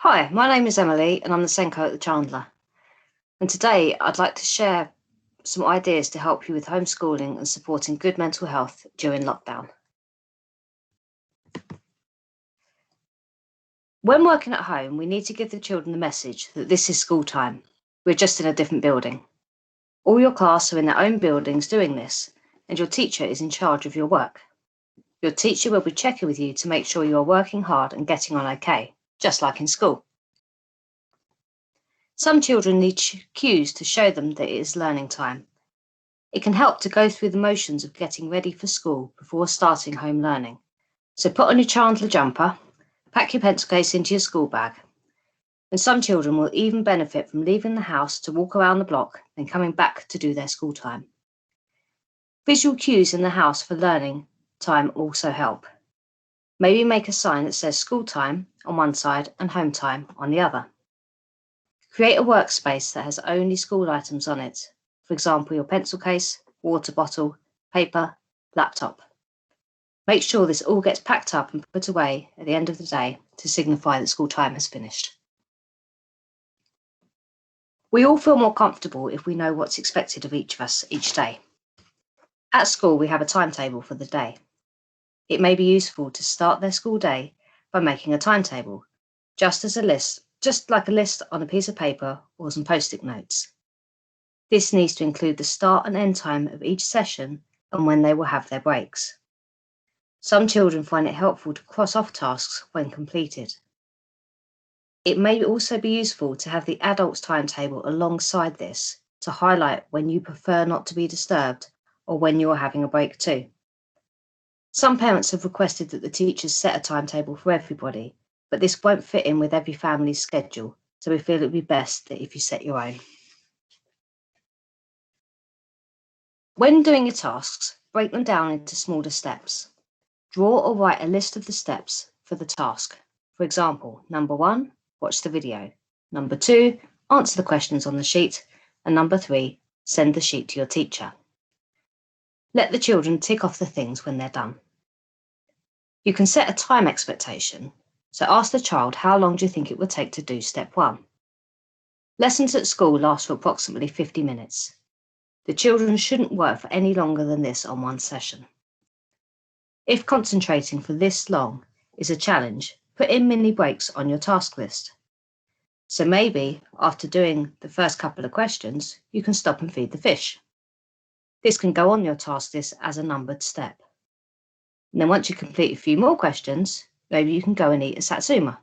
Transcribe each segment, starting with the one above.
Hi, my name is Emily and I'm the Senko at the Chandler. And today I'd like to share some ideas to help you with homeschooling and supporting good mental health during lockdown. When working at home, we need to give the children the message that this is school time. We're just in a different building. All your class are in their own buildings doing this, and your teacher is in charge of your work. Your teacher will be checking with you to make sure you are working hard and getting on okay, just like in school. Some children need cues to show them that it is learning time. It can help to go through the motions of getting ready for school before starting home learning. So put on your Chandler jumper, pack your pencil case into your school bag. And some children will even benefit from leaving the house to walk around the block, then coming back to do their school time. Visual cues in the house for learning time also help. Maybe make a sign that says school time on one side and home time on the other. Create a workspace that has only school items on it. For example, your pencil case, water bottle, paper, laptop. Make sure this all gets packed up and put away at the end of the day to signify that school time has finished. We all feel more comfortable if we know what's expected of each of us each day. At school, we have a timetable for the day. It may be useful to start their school day by making a timetable, just like a list on a piece of paper or some post-it notes. This needs to include the start and end time of each session and when they will have their breaks. Some children find it helpful to cross off tasks when completed. It may also be useful to have the adult's timetable alongside this to highlight when you prefer not to be disturbed or when you are having a break too. Some parents have requested that the teachers set a timetable for everybody, but this won't fit in with every family's schedule, so we feel it would be best that if you set your own. When doing your tasks, break them down into smaller steps. Draw or write a list of the steps for the task. For example, number 1, watch the video. Number 2, answer the questions on the sheet. And number 3, send the sheet to your teacher. Let the children tick off the things when they're done. You can set a time expectation, so ask the child how long do you think it would take to do step 1. Lessons at school last for approximately 50 minutes. The children shouldn't work for any longer than this on one session. If concentrating for this long is a challenge, put in mini breaks on your task list. So maybe after doing the first couple of questions, you can stop and feed the fish. This can go on your task list as a numbered step. And then once you complete a few more questions, maybe you can go and eat a satsuma.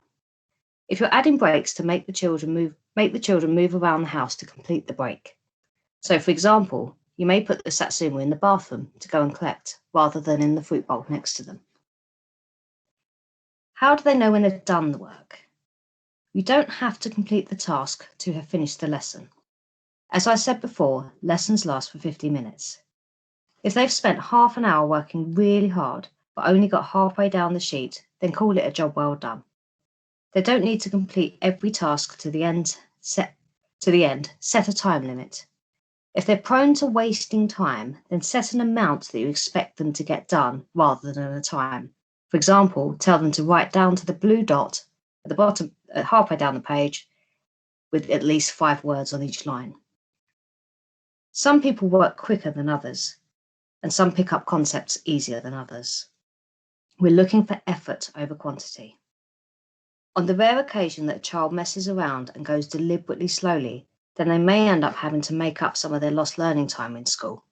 If you're adding breaks to make the children move around the house to complete the break. So for example, you may put the satsuma in the bathroom to go and collect, rather than in the fruit bowl next to them. How do they know when they've done the work? You don't have to complete the task to have finished the lesson. As I said before, lessons last for 50 minutes. If they've spent half an hour working really hard, but only got halfway down the sheet, then call it a job well done. They don't need to complete every task to the end, set a time limit. If they're prone to wasting time, then set an amount that you expect them to get done rather than a time. For example, tell them to write down to the blue dot at the bottom, halfway down the page, with at least 5 words on each line. Some people work quicker than others, and some pick up concepts easier than others. We're looking for effort over quantity. On the rare occasion that a child messes around and goes deliberately slowly, then they may end up having to make up some of their lost learning time in school.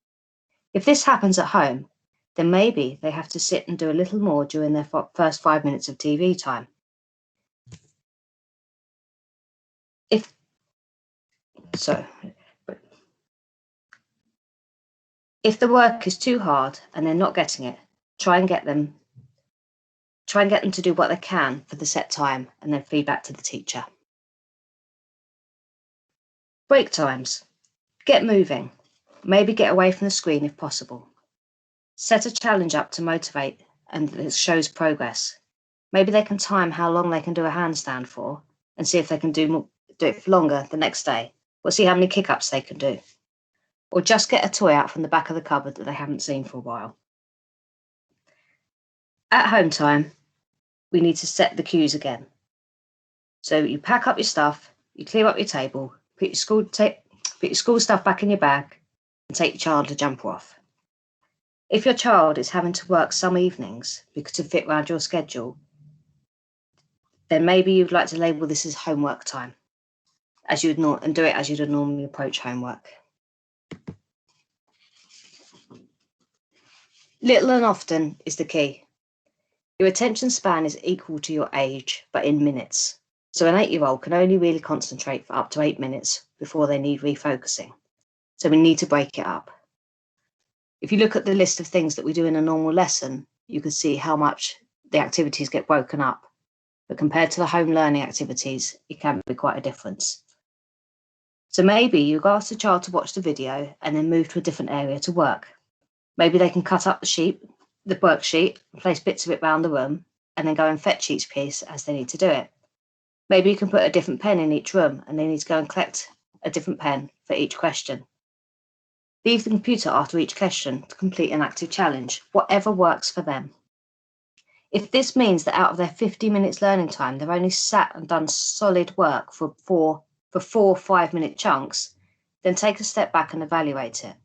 If this happens at home, then maybe they have to sit and do a little more during their first 5 minutes of TV time. If the work is too hard and they're not getting it, try and get them to do what they can for the set time and then feed back to the teacher. Break times. Get moving. Maybe get away from the screen if possible. Set a challenge up to motivate and it shows progress. Maybe they can time how long they can do a handstand for and see if they can do it for longer the next day, or see how many kick-ups they can do. Or just get a toy out from the back of the cupboard that they haven't seen for a while. At home time, we need to set the cues again. So you pack up your stuff, you clear up your table, put your school stuff back in your bag, and take your child to jumper off. If your child is having to work some evenings because to fit around your schedule, then maybe you'd like to label this as homework time, and do it as you'd normally approach homework. Little and often is the key. Your attention span is equal to your age, but in minutes. So an 8-year-old can only really concentrate for up to 8 minutes before they need refocusing. So we need to break it up. If you look at the list of things that we do in a normal lesson, you can see how much the activities get broken up. But compared to the home learning activities, it can be quite a difference. So maybe you ask the child to watch the video and then move to a different area to work. Maybe they can cut up the worksheet, and place bits of it around the room, and then go and fetch each piece as they need to do it. Maybe you can put a different pen in each room and they need to go and collect a different pen for each question. Leave the computer after each question to complete an active challenge, whatever works for them. If this means that out of their 50 minutes learning time, they've only sat and done solid work for 4 5-minute chunks, then take a step back and evaluate it.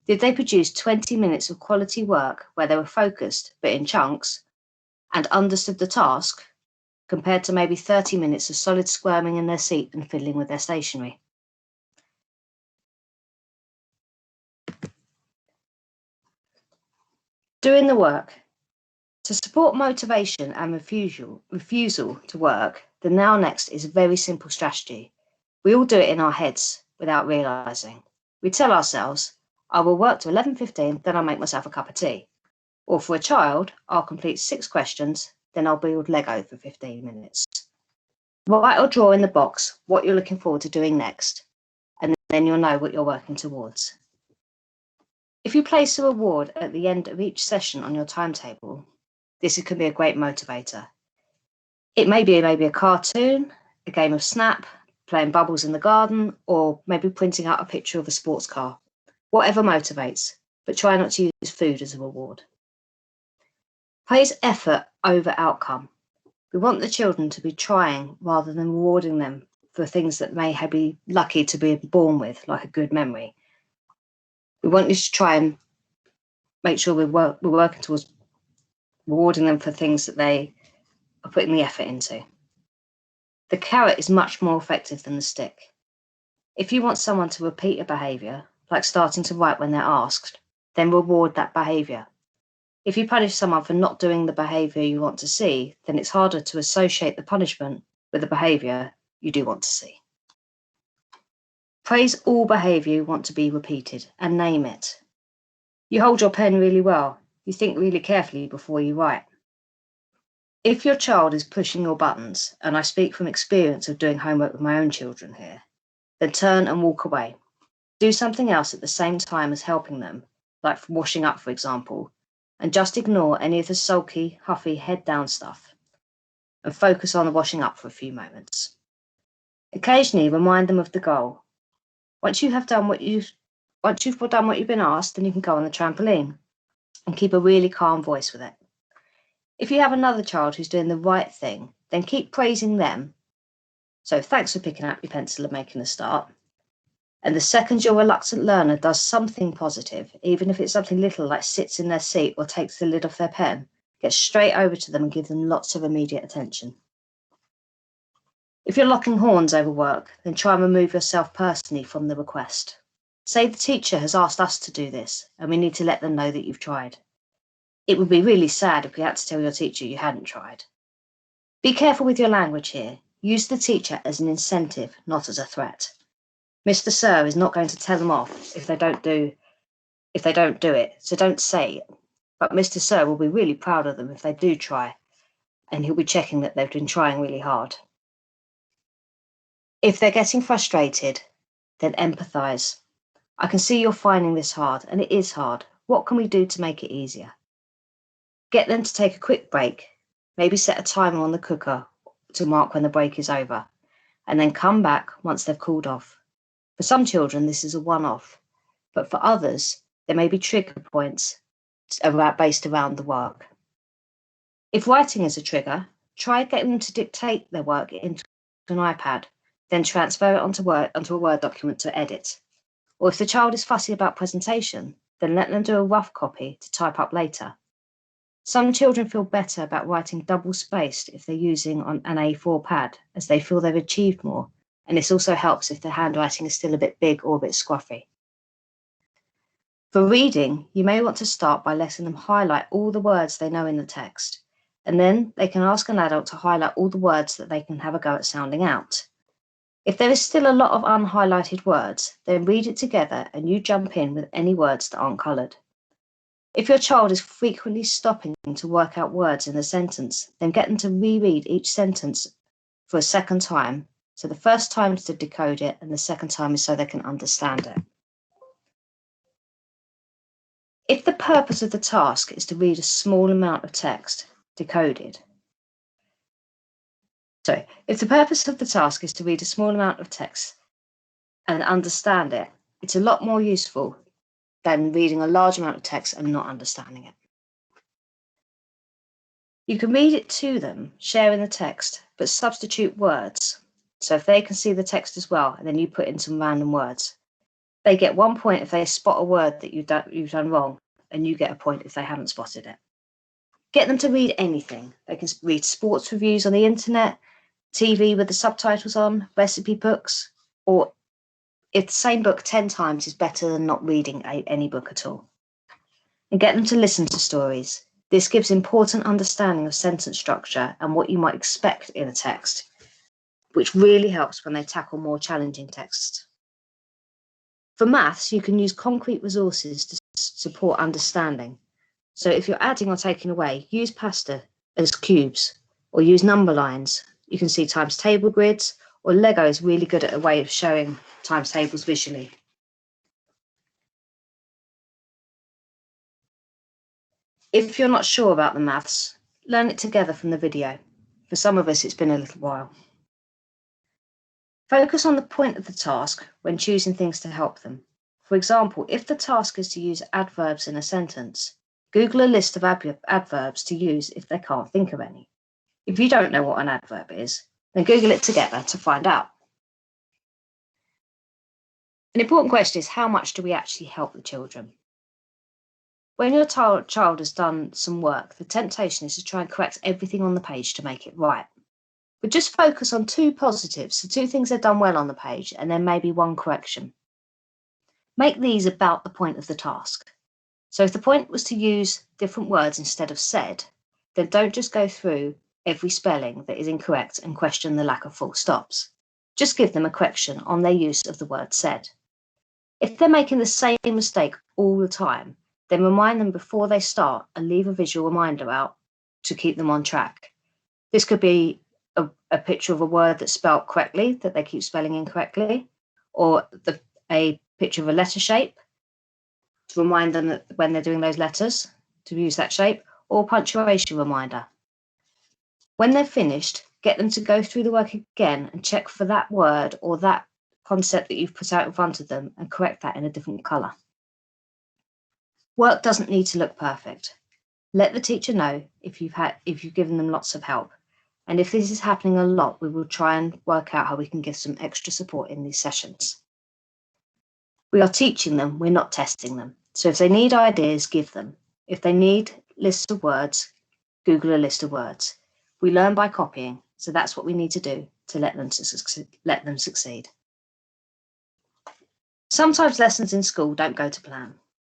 Did they produce 20 minutes of quality work where they were focused, but in chunks, and understood the task, compared to maybe 30 minutes of solid squirming in their seat and fiddling with their stationery? Doing the work. To support motivation and refusal to work, the now next is a very simple strategy. We all do it in our heads without realising. We tell ourselves, I will work to 11:15, then I'll make myself a cup of tea. Or for a child, I'll complete 6 questions, then I'll build Lego for 15 minutes. Write or draw in the box what you're looking forward to doing next, and then you'll know what you're working towards. If you place a reward at the end of each session on your timetable, this can be a great motivator. It may be maybe a cartoon, a game of Snap, playing bubbles in the garden, or maybe printing out a picture of a sports car. Whatever motivates, but try not to use food as a reward. Praise effort over outcome. We want the children to be trying rather than rewarding them for things that may be lucky to be born with, like a good memory. We want you to try and make sure we're working towards rewarding them for things that they are putting the effort into. The carrot is much more effective than the stick. If you want someone to repeat a behaviour, like starting to write when they're asked, then reward that behaviour. If you punish someone for not doing the behaviour you want to see, then it's harder to associate the punishment with the behaviour you do want to see. Praise all behaviour you want to be repeated and name it. You hold your pen really well. You think really carefully before you write. If your child is pushing your buttons, and I speak from experience of doing homework with my own children here, then turn and walk away. Do something else at the same time as helping them, like washing up, for example, and just ignore any of the sulky, huffy, head down stuff and focus on the washing up for a few moments. Occasionally remind them of the goal. Once you've done what you've been asked, then you can go on the trampoline and keep a really calm voice with it. If you have another child who's doing the right thing, then keep praising them. So thanks for picking up your pencil and making a start. And the second your reluctant learner does something positive, even if it's something little like sits in their seat or takes the lid off their pen, get straight over to them and give them lots of immediate attention. If you're locking horns over work, then try and remove yourself personally from the request. Say the teacher has asked us to do this, and we need to let them know that you've tried. It would be really sad if we had to tell your teacher you hadn't tried. Be careful with your language here. Use the teacher as an incentive, not as a threat. Mr. Sir is not going to tell them off if they don't do it, so don't say it. But Mr. Sir will be really proud of them if they do try, and he'll be checking that they've been trying really hard. If they're getting frustrated, then empathise. I can see you're finding this hard, and it is hard. What can we do to make it easier? Get them to take a quick break, maybe set a timer on the cooker to mark when the break is over, and then come back once they've cooled off. For some children, this is a one-off, but for others, there may be trigger points based around the work. If writing is a trigger, try getting them to dictate their work into an iPad, then transfer it onto a Word document to edit. Or if the child is fussy about presentation, then let them do a rough copy to type up later. Some children feel better about writing double-spaced if they're using on an A4 pad, as they feel they've achieved more, and this also helps if their handwriting is still a bit big or a bit scruffy. For reading, you may want to start by letting them highlight all the words they know in the text, and then they can ask an adult to highlight all the words that they can have a go at sounding out. If there is still a lot of unhighlighted words, then read it together and you jump in with any words that aren't coloured. If your child is frequently stopping to work out words in a sentence, then get them to reread each sentence for a second time. So the first time is to decode it and the second time is so they can understand it. If the purpose of the task is to read a small amount of text, decoded. If the purpose of the task is to read a small amount of text and understand it, it's a lot more useful than reading a large amount of text and not understanding it. You can read it to them, sharing the text, but substitute words. So if they can see the text as well, and then you put in some random words, they get 1 point if they spot a word that you've done wrong, and you get a point if they haven't spotted it. Get them to read anything. They can read sports reviews on the internet, TV with the subtitles on, recipe books, or if the same book 10 times is better than not reading any book at all. And get them to listen to stories. This gives important understanding of sentence structure and what you might expect in a text, which really helps when they tackle more challenging texts. For maths, you can use concrete resources to support understanding. So if you're adding or taking away, use pasta as cubes or use number lines. You can see times table grids, or Lego is really good at a way of showing times tables visually. If you're not sure about the maths, learn it together from the video. For some of us, it's been a little while. Focus on the point of the task when choosing things to help them. For example, if the task is to use adverbs in a sentence, Google a list of adverbs to use if they can't think of any. If you don't know what an adverb is, then Google it together to find out. An important question is, how much do we actually help the children? When your child has done some work, the temptation is to try and correct everything on the page to make it right. But just focus on 2 positives, so 2 things they've done well on the page, and then maybe 1 correction. Make these about the point of the task. So if the point was to use different words instead of said, then don't just go through every spelling that is incorrect and question the lack of full stops. Just give them a correction on their use of the word said. If they're making the same mistake all the time, then remind them before they start and leave a visual reminder out to keep them on track. This could be a picture of a word that's spelled correctly that they keep spelling incorrectly, or a picture of a letter shape to remind them that when they're doing those letters to use that shape, or punctuation reminder. When they're finished, get them to go through the work again and check for that word or that concept that you've put out in front of them and correct that in a different colour. Work doesn't need to look perfect. Let the teacher know if you've given them lots of help. And if this is happening a lot, we will try and work out how we can give some extra support in these sessions. We are teaching them, we're not testing them. So if they need ideas, give them. If they need lists of words, Google a list of words. We learn by copying, so that's what we need to do to let them succeed. Sometimes lessons in school don't go to plan.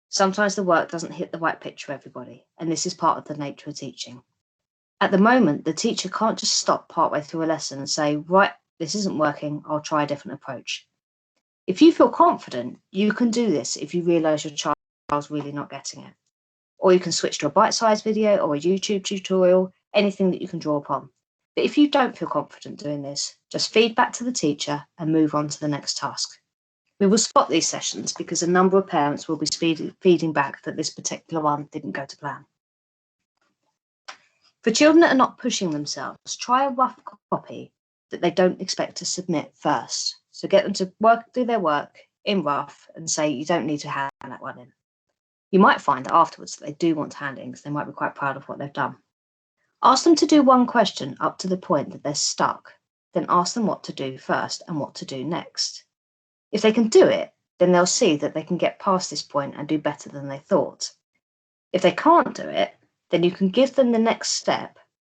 Sometimes the work doesn't hit the right pitch for everybody, and this is part of the nature of teaching. At the moment, the teacher can't just stop partway through a lesson and say, right, this isn't working, I'll try a different approach. If you feel confident, you can do this if you realise your child's really not getting it. Or you can switch to a bite-sized video or a YouTube tutorial, anything that you can draw upon. But if you don't feel confident doing this, just feed back to the teacher and move on to the next task. We will spot these sessions because a number of parents will be feeding back that this particular one didn't go to plan. For children that are not pushing themselves, try a rough copy that they don't expect to submit first. So get them to do their work in rough and say you don't need to hand that one in. You might find that afterwards that they do want to hand it in because they might be quite proud of what they've done. Ask them to do 1 question up to the point that they're stuck. then ask them what to do first and what to do next. If they can do it, then they'll see that they can get past this point and do better than they thought. If they can't do it, then you can give them the next step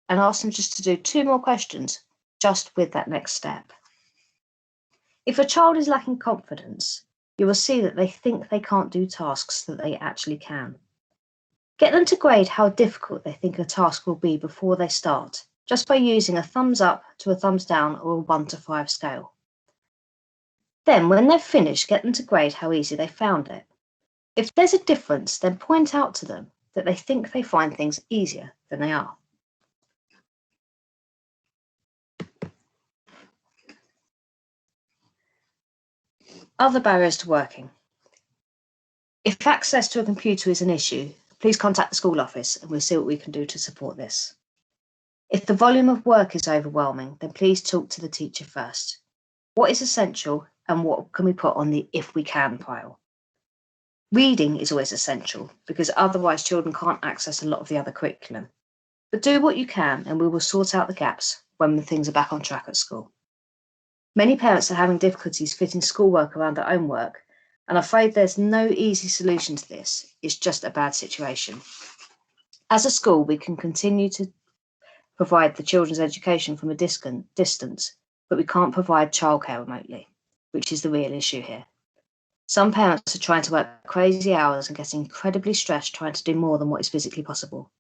and ask them just to do 2 more questions just with that next step. If a child is lacking confidence, you will see that they think they can't do tasks that they actually can. Get them to grade how difficult they think a task will be before they start, just by using a thumbs up to a thumbs down or a 1 to 5 scale. Then, when they've finished, get them to grade how easy they found it. If there's a difference, then point out to them that they think they find things easier than they are. Other barriers to working. If access to a computer is an issue, please contact the school office and we'll see what we can do to support this. If the volume of work is overwhelming, then please talk to the teacher first. What is essential and what can we put on the if we can pile? Reading is always essential because otherwise children can't access a lot of the other curriculum. But do what you can and we will sort out the gaps when things are back on track at school. Many parents are having difficulties fitting schoolwork around their own work, and I'm afraid there's no easy solution to this. It's just a bad situation. As a school, we can continue to provide the children's education from a distance, but we can't provide childcare remotely, which is the real issue here. Some parents are trying to work crazy hours and getting incredibly stressed trying to do more than what is physically possible.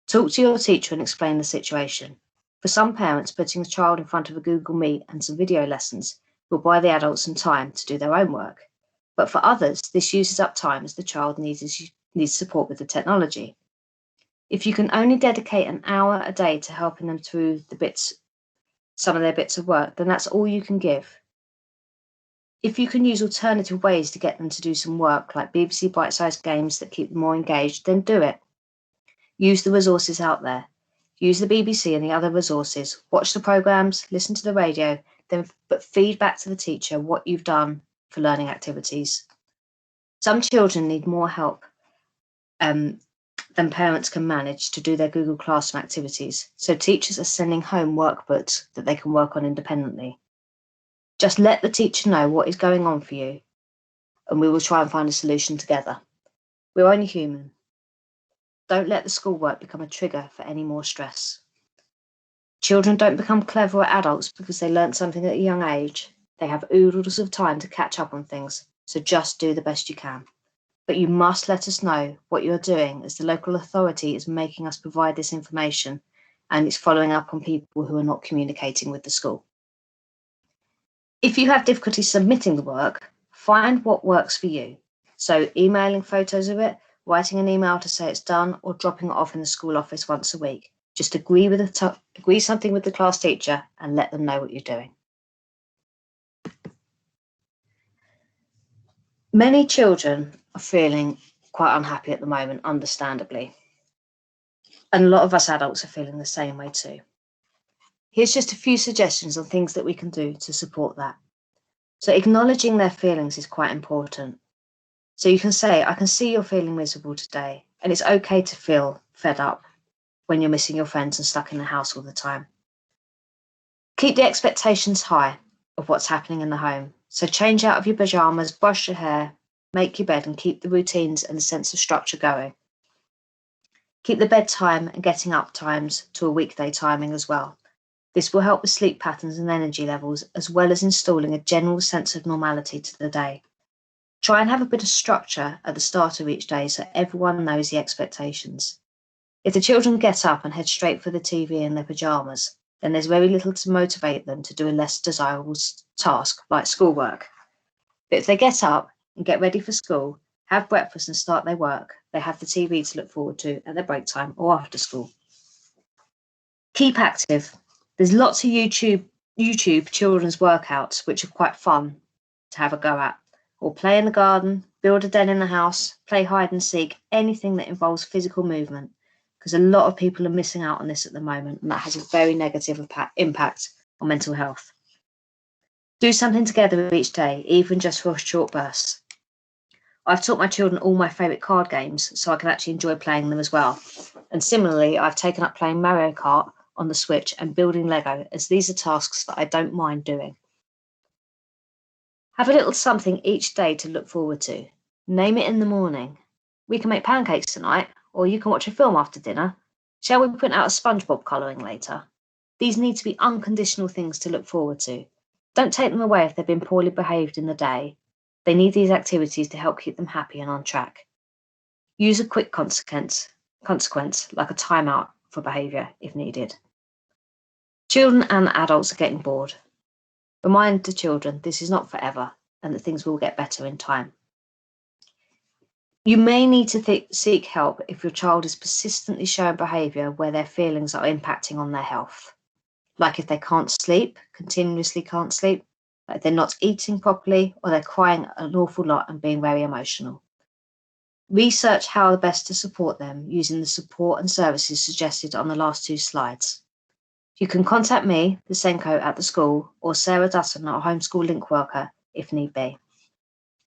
Talk to your teacher and explain the situation. For some parents, putting a child in front of a Google Meet and some video lessons will buy the adults some time to do their own work. But for others, this uses up time as the child needs support with the technology. If you can only dedicate an hour a day to helping them through some of their bits of work, then that's all you can give. If you can use alternative ways to get them to do some work, like BBC bite-sized games that keep them more engaged, then do it. Use the resources out there. Use the BBC and the other resources. Watch the programmes, listen to the radio, but feed back to the teacher what you've done for learning activities. Some children need more help than parents can manage to do their Google Classroom activities, so teachers are sending home workbooks that they can work on independently. Just let the teacher know what is going on for you, and we will try and find a solution together. We're only human. Don't let the schoolwork become a trigger for any more stress. Children don't become cleverer adults because they learnt something at a young age. They have oodles of time to catch up on things, so just do the best you can. But you must let us know what you're doing, as the local authority is making us provide this information and it's following up on people who are not communicating with the school. If you have difficulty submitting the work, find what works for you. So emailing photos of it, writing an email to say it's done, or dropping it off in the school office once a week. Just agree something with the class teacher and let them know what you're doing. Many children are feeling quite unhappy at the moment, understandably. And a lot of us adults are feeling the same way too. Here's just a few suggestions on things that we can do to support that. So acknowledging their feelings is quite important. So you can say, I can see you're feeling miserable today, and it's okay to feel fed up when you're missing your friends and stuck in the house all the time. Keep the expectations high of what's happening in the home. So change out of your pajamas, brush your hair, make your bed, and keep the routines and the sense of structure going. Keep the bedtime and getting up times to a weekday timing as well. This will help with sleep patterns and energy levels, as well as installing a general sense of normality to the day. Try and have a bit of structure at the start of each day so everyone knows the expectations. If the children get up and head straight for the TV in their pajamas, then there's very little to motivate them to do a less desirable task like schoolwork. But if they get up and get ready for school, have breakfast and start their work, they have the TV to look forward to at their break time or after school. Keep active. There's lots of YouTube children's workouts which are quite fun to have a go at. Or play in the garden, build a den in the house, play hide and seek, anything that involves physical movement, because a lot of people are missing out on this at the moment, and that has a very negative impact on mental health. Do something together each day, even just for a short burst. I've taught my children all my favourite card games, so I can actually enjoy playing them as well. And similarly, I've taken up playing Mario Kart on the Switch and building Lego, as these are tasks that I don't mind doing. Have a little something each day to look forward to. Name it in the morning. We can make pancakes tonight, or you can watch a film after dinner. Shall we print out a SpongeBob colouring later? These need to be unconditional things to look forward to. Don't take them away if they've been poorly behaved in the day. They need these activities to help keep them happy and on track. Use a quick consequence like a timeout for behaviour if needed. Children and adults are getting bored. Remind the children this is not forever and that things will get better in time. You may need to seek help if your child is persistently showing behaviour where their feelings are impacting on their health. Like if they can't sleep, continuously can't sleep, like they're not eating properly, or they're crying an awful lot and being very emotional. Research how best to support them using the support and services suggested on the last 2 slides. You can contact me, the Senko at the school, or Sarah Dutton, our homeschool link worker, if need be.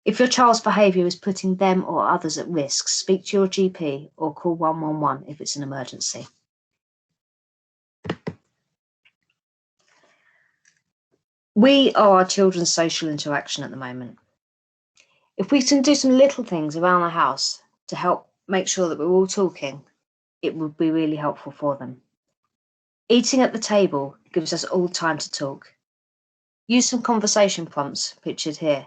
If your child's behaviour is putting them or others at risk, speak to your GP or call 111 if it's an emergency. We are our children's social interaction at the moment. If we can do some little things around the house to help make sure that we're all talking, it would be really helpful for them. Eating at the table gives us all time to talk. Use some conversation prompts pictured here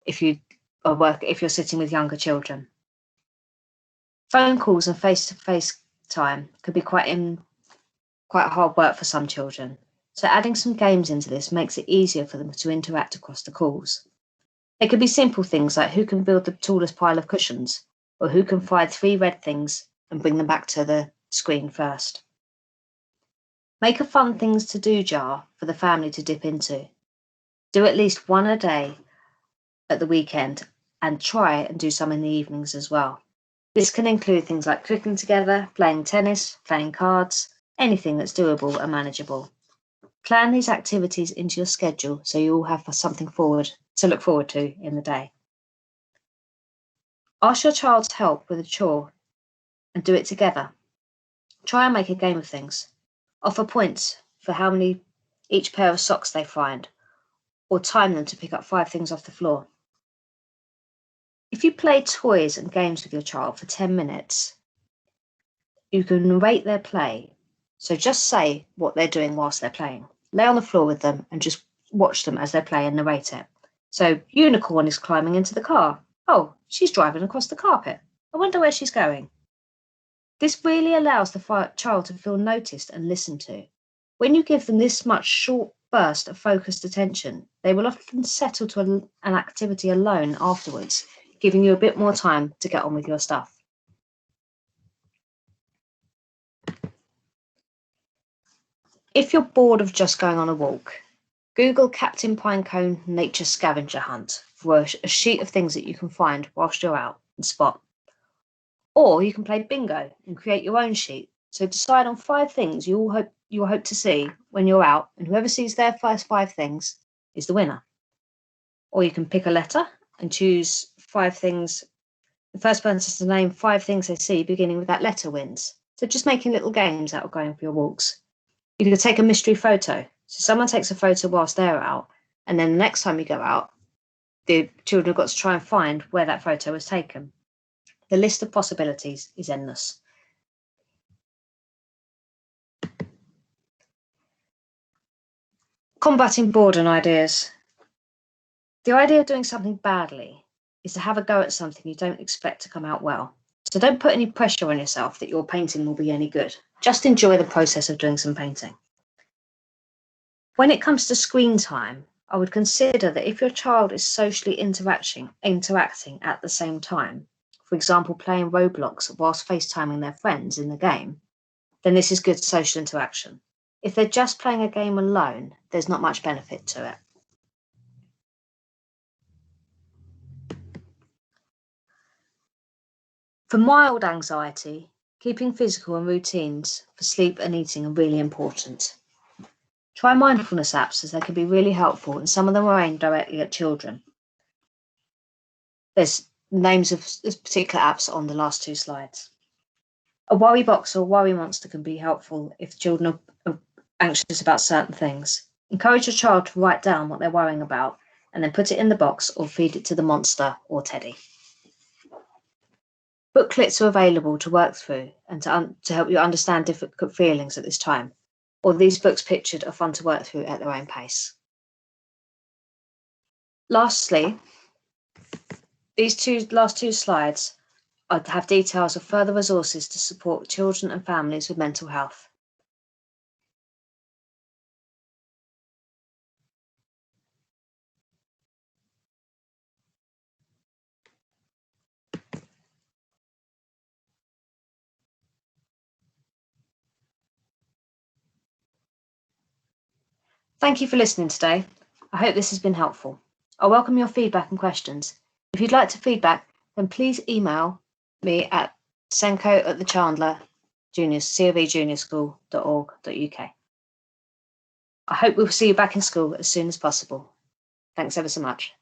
if you're sitting with younger children. Phone calls and face-to-face time could be quite hard work for some children, so adding some games into this makes it easier for them to interact across the calls. They could be simple things like who can build the tallest pile of cushions, or who can find 3 red things and bring them back to the screen first. Make a fun things to do jar for the family to dip into. Do at least one a day at the weekend and try and do some in the evenings as well. This can include things like cooking together, playing tennis, playing cards, anything that's doable and manageable. Plan these activities into your schedule so you all have something to look forward to in the day. Ask your child's help with a chore and do it together. Try and make a game of things. Offer points for how many each pair of socks they find, or time them to pick up 5 things off the floor. If you play toys and games with your child for 10 minutes, you can narrate their play. So just say what they're doing whilst they're playing. Lay on the floor with them and just watch them as they play and narrate it. So, Unicorn is climbing into the car. Oh, she's driving across the carpet. I wonder where she's going. This really allows the child to feel noticed and listened to. When you give them this much short burst of focused attention, they will often settle to an activity alone afterwards, giving you a bit more time to get on with your stuff. If you're bored of just going on a walk, Google Captain Pinecone Nature Scavenger Hunt for a sheet of things that you can find whilst you're out and spot. Or you can play bingo and create your own sheet. So decide on 5 things you hope to see when you're out, and whoever sees their first 5 things is the winner. Or you can pick a letter and choose 5 things. The first person to name 5 things they see beginning with that letter wins. So just making little games out of going for your walks. You could take a mystery photo. So someone takes a photo whilst they're out, and then the next time you go out, the children have got to try and find where that photo was taken. The list of possibilities is endless. Combating boredom ideas. The idea of doing something badly is to have a go at something you don't expect to come out well. So don't put any pressure on yourself that your painting will be any good. Just enjoy the process of doing some painting. When it comes to screen time, I would consider that if your child is socially interacting at the same time, for example, playing Roblox whilst FaceTiming their friends in the game, then this is good social interaction. If they're just playing a game alone, there's not much benefit to it. For mild anxiety, keeping physical and routines for sleep and eating are really important. Try mindfulness apps, as they can be really helpful, and some of them are aimed directly at children. There's names of particular apps on the last 2 slides. A worry box or worry monster can be helpful if children are anxious about certain things. Encourage your child to write down what they're worrying about and then put it in the box or feed it to the monster or teddy. Booklets are available to work through and to help you understand difficult feelings at this time, or these books pictured are fun to work through at their own pace. Lastly, these last two slides have details of further resources to support children and families with mental health. Thank you for listening today. I hope this has been helpful. I welcome your feedback and questions. If you'd like to feedback, then please email me at senko@thechandlerjuniorschool.org.uk. I hope we'll see you back in school as soon as possible. Thanks ever so much.